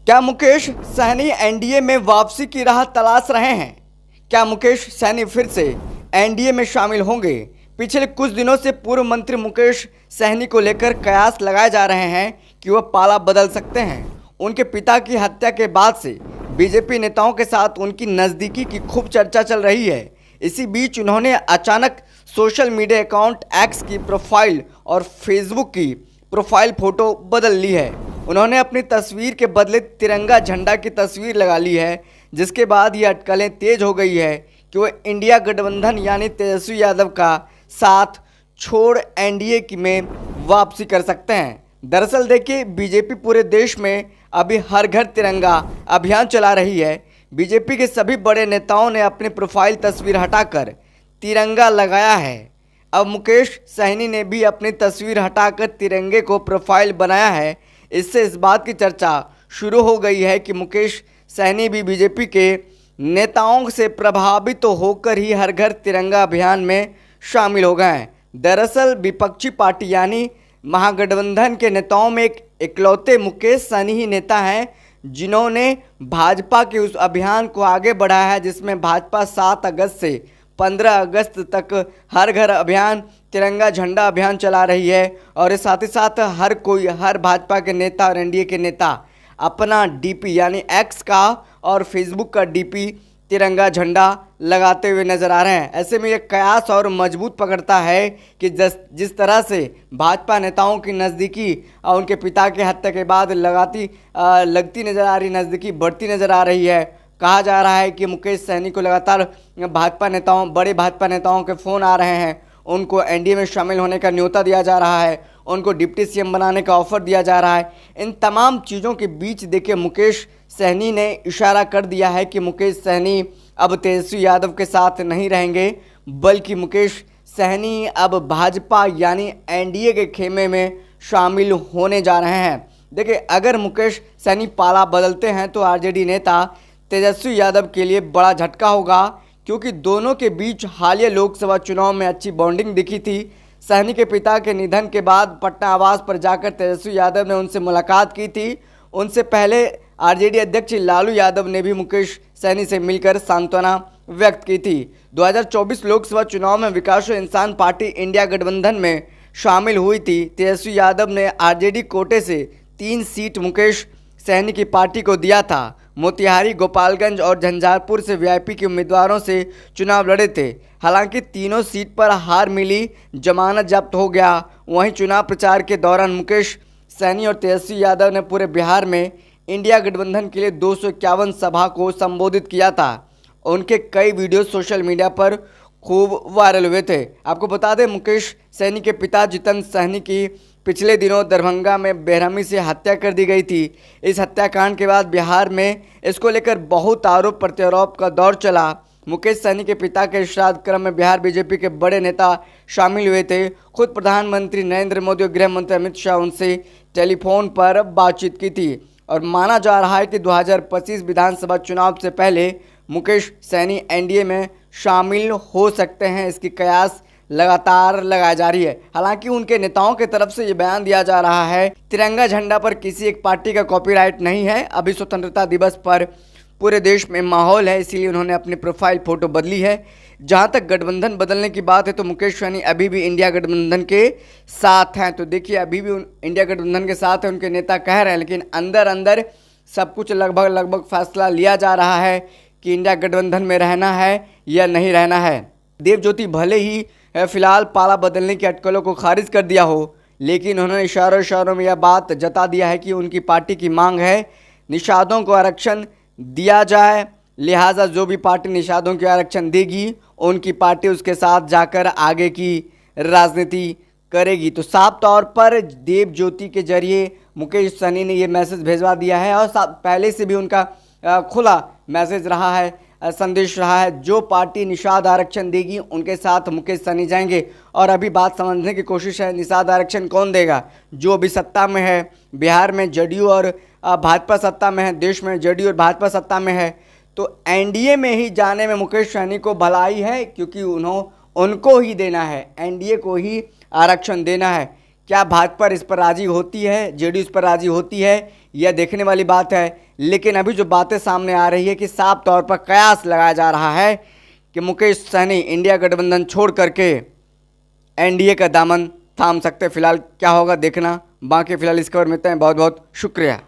क्या मुकेश सहनी एनडीए में वापसी की राह तलाश रहे हैं? क्या मुकेश सहनी फिर से एनडीए में शामिल होंगे? पिछले कुछ दिनों से पूर्व मंत्री मुकेश सहनी को लेकर कयास लगाए जा रहे हैं कि वह पाला बदल सकते हैं। उनके पिता की हत्या के बाद से बीजेपी नेताओं के साथ उनकी नज़दीकी की खूब चर्चा चल रही है। इसी बीच उन्होंने अचानक सोशल मीडिया अकाउंट एक्स की प्रोफाइल और फेसबुक की प्रोफाइल फ़ोटो बदल ली है। उन्होंने अपनी तस्वीर के बदले तिरंगा झंडा की तस्वीर लगा ली है, जिसके बाद ये अटकलें तेज हो गई है कि वो इंडिया गठबंधन यानी तेजस्वी यादव का साथ छोड़ एनडीए में वापसी कर सकते हैं। दरअसल देखिए, बीजेपी पूरे देश में अभी हर घर तिरंगा अभियान चला रही है। बीजेपी के सभी बड़े नेताओं ने अपनी प्रोफाइल तस्वीर हटाकर तिरंगा लगाया है। अब मुकेश सहनी ने भी अपनी तस्वीर हटाकर तिरंगे को प्रोफाइल बनाया है। इससे इस बात की चर्चा शुरू हो गई है कि मुकेश सहनी भी बीजेपी के नेताओं से प्रभावित होकर ही हर घर तिरंगा अभियान में शामिल हो गए हैं। दरअसल विपक्षी पार्टी यानी महागठबंधन के नेताओं में एक इकलौते मुकेश सहनी ही नेता हैं जिन्होंने भाजपा के उस अभियान को आगे बढ़ाया है, जिसमें भाजपा 7 अगस्त से 15 अगस्त तक हर घर अभियान तिरंगा झंडा अभियान चला रही है। और साथ ही साथ हर भाजपा के नेता और एनडीए के नेता अपना डीपी यानी एक्स का और फेसबुक का डीपी तिरंगा झंडा लगाते हुए नजर आ रहे हैं। ऐसे में ये कयास और मजबूत पकड़ता है कि जिस तरह से भाजपा नेताओं की नज़दीकी और उनके पिता की हत्या के बाद लगती नज़र आ रही, नज़दीकी बढ़ती नज़र आ रही है। कहा जा रहा है कि मुकेश सहनी को लगातार बड़े भाजपा नेताओं के फ़ोन आ रहे हैं, उनको एनडीए में शामिल होने का न्योता दिया जा रहा है, उनको डिप्टी सीएम बनाने का ऑफर दिया जा रहा है। इन तमाम चीज़ों के बीच देखिए, मुकेश सहनी ने इशारा कर दिया है कि मुकेश सहनी अब तेजस्वी यादव के साथ नहीं रहेंगे, बल्कि मुकेश सहनी अब भाजपा यानी एनडीए के खेमे में शामिल होने जा रहे हैं। देखिए, अगर मुकेश सहनी पाला बदलते हैं तो आरजेडी नेता तेजस्वी यादव के लिए बड़ा झटका होगा, क्योंकि दोनों के बीच हालिया लोकसभा चुनाव में अच्छी बॉन्डिंग दिखी थी। सहनी के पिता के निधन के बाद पटना आवास पर जाकर तेजस्वी यादव ने उनसे मुलाकात की थी। उनसे पहले आरजेडी अध्यक्ष लालू यादव ने भी मुकेश सहनी से मिलकर सांत्वना व्यक्त की थी। 2024 लोकसभा चुनाव में विकासशील इंसान पार्टी इंडिया गठबंधन में शामिल हुई थी। तेजस्वी यादव ने आरजेडी कोटे से 3 सीट मुकेश सहनी की पार्टी को दिया था। मोतिहारी, गोपालगंज और झंझारपुर से वीआईपी के उम्मीदवारों से चुनाव लड़े थे। हालांकि तीनों सीट पर हार मिली, जमानत जब्त हो गया। वहीं चुनाव प्रचार के दौरान मुकेश सहनी और तेजस्वी यादव ने पूरे बिहार में इंडिया गठबंधन के लिए 251 सभा को संबोधित किया था। उनके कई वीडियो सोशल मीडिया पर खूब वायरल हुए थे। आपको बता दें, मुकेश सहनी के पिता जितेंद्र सहनी की पिछले दिनों दरभंगा में बेरहमी से हत्या कर दी गई थी। इस हत्याकांड के बाद बिहार में इसको लेकर बहुत आरोप प्रत्यारोप का दौर चला। मुकेश सहनी के पिता के श्राद्ध क्रम में बिहार बीजेपी के बड़े नेता शामिल हुए थे। खुद प्रधानमंत्री नरेंद्र मोदी और गृह मंत्री अमित शाह उनसे टेलीफोन पर बातचीत की थी। और माना जा रहा है कि 2025 विधानसभा चुनाव से पहले मुकेश सहनी एनडीए में शामिल हो सकते हैं। इसकी कयास लगातार लगाई जा रही है। हालांकि उनके नेताओं की तरफ से ये बयान दिया जा रहा है, तिरंगा झंडा पर किसी एक पार्टी का कॉपीराइट नहीं है। अभी स्वतंत्रता दिवस पर पूरे देश में माहौल है, इसीलिए उन्होंने अपनी प्रोफाइल फ़ोटो बदली है। जहां तक गठबंधन बदलने की बात है तो मुकेश सहनी अभी भी इंडिया गठबंधन के साथ हैं। तो देखिए, अभी भी इंडिया गठबंधन के साथ है, उनके नेता कह रहे हैं, लेकिन अंदर अंदर सब कुछ लगभग फैसला लिया जा रहा है कि इंडिया गठबंधन में रहना है या नहीं रहना है। देव ज्योति भले ही फिलहाल पाला बदलने की अटकलों को खारिज कर दिया हो, लेकिन उन्होंने इशारों में यह बात जता दिया है कि उनकी पार्टी की मांग है निषादों को आरक्षण दिया जाए। लिहाजा जो भी पार्टी निषादों के आरक्षण देगी, उनकी पार्टी उसके साथ जाकर आगे की राजनीति करेगी। तो साफ तौर पर देव ज्योति के जरिए मुकेश सहनी ने ये मैसेज भेजवा दिया है और पहले से भी उनका खुला मैसेज रहा है, संदेश रहा है। जो पार्टी निषाद आरक्षण देगी उनके साथ मुकेश सहनी जाएंगे। और अभी बात समझने की कोशिश है, निषाद आरक्षण कौन देगा? जो अभी सत्ता में है, बिहार में जेडीयू और भाजपा सत्ता में है, देश में जेडीयू और भाजपा सत्ता में है। तो एनडीए में ही जाने में मुकेश सहनी को भलाई है, क्योंकि उनको ही देना है, एनडीए को ही आरक्षण देना है। क्या भाजपा इस पर राजी होती है, जेडीयू इस पर राजी होती है, यह देखने वाली बात है। लेकिन अभी जो बातें सामने आ रही है कि साफ तौर पर कयास लगाया जा रहा है कि मुकेश सहनी इंडिया गठबंधन छोड़ करके एनडीए का दामन थाम सकते। फिलहाल क्या होगा देखना बाकी। फिलहाल इस खबर में इतना ही। बहुत बहुत शुक्रिया।